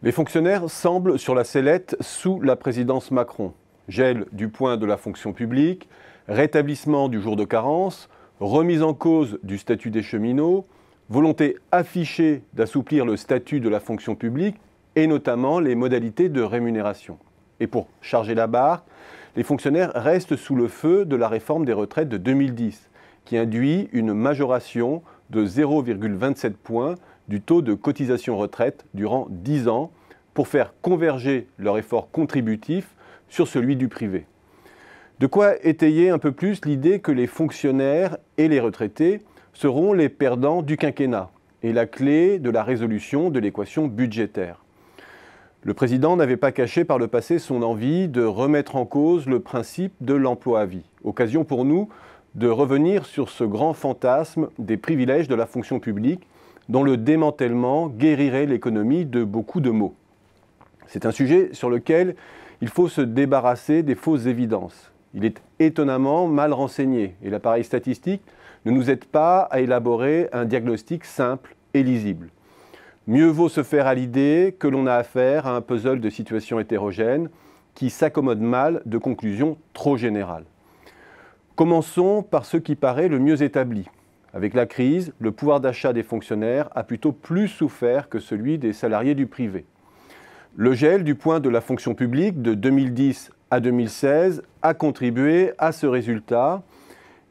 Les fonctionnaires semblent sur la sellette sous la présidence Macron. Gel du point de la fonction publique, rétablissement du jour de carence, remise en cause du statut des cheminots, volonté affichée d'assouplir le statut de la fonction publique et notamment les modalités de rémunération. Et pour charger la barre, les fonctionnaires restent sous le feu de la réforme des retraites de 2010, qui induit une majoration de 0,27 points du taux de cotisation retraite durant 10 ans pour faire converger leur effort contributif sur celui du privé. De quoi étayer un peu plus l'idée que les fonctionnaires et les retraités seront les perdants du quinquennat et la clé de la résolution de l'équation budgétaire. Le président n'avait pas caché par le passé son envie de remettre en cause le principe de l'emploi à vie. Occasion pour nous de revenir sur ce grand fantasme des privilèges de la fonction publique dont le démantèlement guérirait l'économie de beaucoup de maux. C'est un sujet sur lequel il faut se débarrasser des fausses évidences. Il est étonnamment mal renseigné et l'appareil statistique ne nous aide pas à élaborer un diagnostic simple et lisible. Mieux vaut se faire à l'idée que l'on a affaire à un puzzle de situations hétérogènes qui s'accommode mal de conclusions trop générales. Commençons par ce qui paraît le mieux établi. Avec la crise, le pouvoir d'achat des fonctionnaires a plutôt plus souffert que celui des salariés du privé. Le gel du point de la fonction publique de 2010 à 2016 a contribué à ce résultat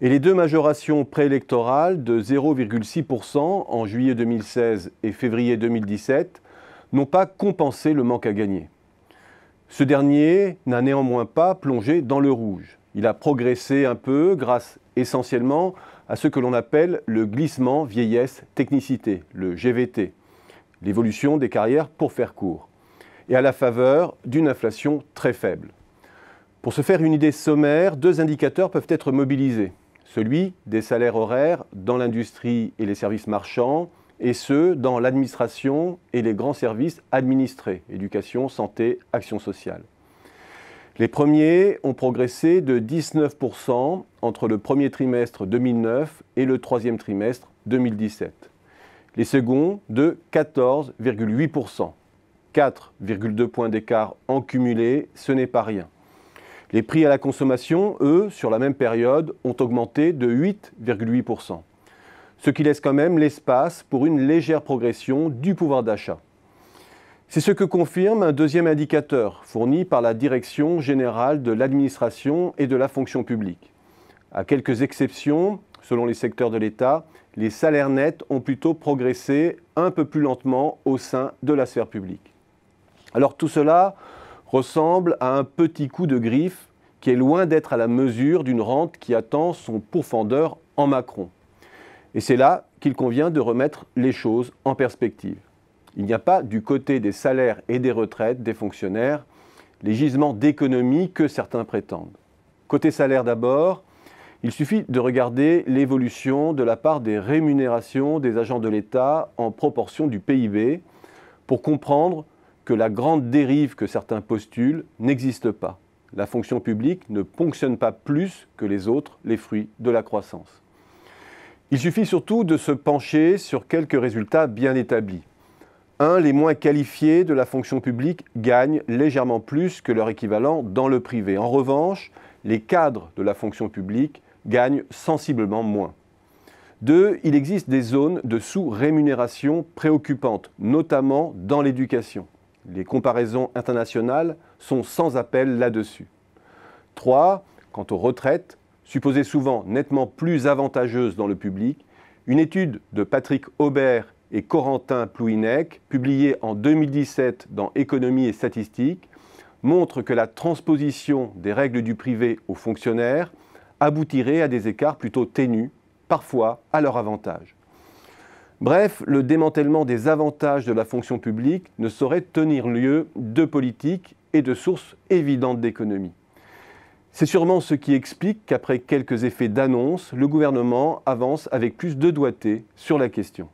et les deux majorations préélectorales de 0,6% en juillet 2016 et février 2017 n'ont pas compensé le manque à gagner. Ce dernier n'a néanmoins pas plongé dans le rouge. Il a progressé un peu grâce essentiellement à ce que l'on appelle le glissement vieillesse-technicité, le GVT, l'évolution des carrières pour faire court, et à la faveur d'une inflation très faible. Pour se faire une idée sommaire, deux indicateurs peuvent être mobilisés. Celui des salaires horaires dans l'industrie et les services marchands, et ceux dans l'administration et les grands services administrés, éducation, santé, action sociale. Les premiers ont progressé de 19% entre le premier trimestre 2009 et le troisième trimestre 2017. Les seconds de 14,8%. 4,2 points d'écart en cumulé, ce n'est pas rien. Les prix à la consommation, eux, sur la même période, ont augmenté de 8,8%. Ce qui laisse quand même l'espace pour une légère progression du pouvoir d'achat. C'est ce que confirme un deuxième indicateur fourni par la Direction générale de l'administration et de la fonction publique. À quelques exceptions, selon les secteurs de l'État, les salaires nets ont plutôt progressé un peu plus lentement au sein de la sphère publique. Alors tout cela ressemble à un petit coup de griffe qui est loin d'être à la mesure d'une rente qui attend son pourfendeur en Macron. Et c'est là qu'il convient de remettre les choses en perspective. Il n'y a pas du côté des salaires et des retraites des fonctionnaires les gisements d'économie que certains prétendent. Côté salaire d'abord, il suffit de regarder l'évolution de la part des rémunérations des agents de l'État en proportion du PIB pour comprendre que la grande dérive que certains postulent n'existe pas. La fonction publique ne ponctionne pas plus que les autres les fruits de la croissance. Il suffit surtout de se pencher sur quelques résultats bien établis. Les moins qualifiés de la fonction publique gagnent légèrement plus que leur équivalent dans le privé. En revanche, les cadres de la fonction publique gagnent sensiblement moins. 2, il existe des zones de sous-rémunération préoccupantes, notamment dans l'éducation. Les comparaisons internationales sont sans appel là-dessus. 3, quant aux retraites, supposées souvent nettement plus avantageuses dans le public, une étude de Patrick Aubert et Corentin Plouhinec, publiée en 2017 dans Économie et Statistique, montre que la transposition des règles du privé aux fonctionnaires aboutirait à des écarts plutôt ténus, parfois à leur avantage. Bref, le démantèlement des avantages de la fonction publique ne saurait tenir lieu de politique et de sources évidentes d'économie. C'est sûrement ce qui explique qu'après quelques effets d'annonce, le gouvernement avance avec plus de doigté sur la question.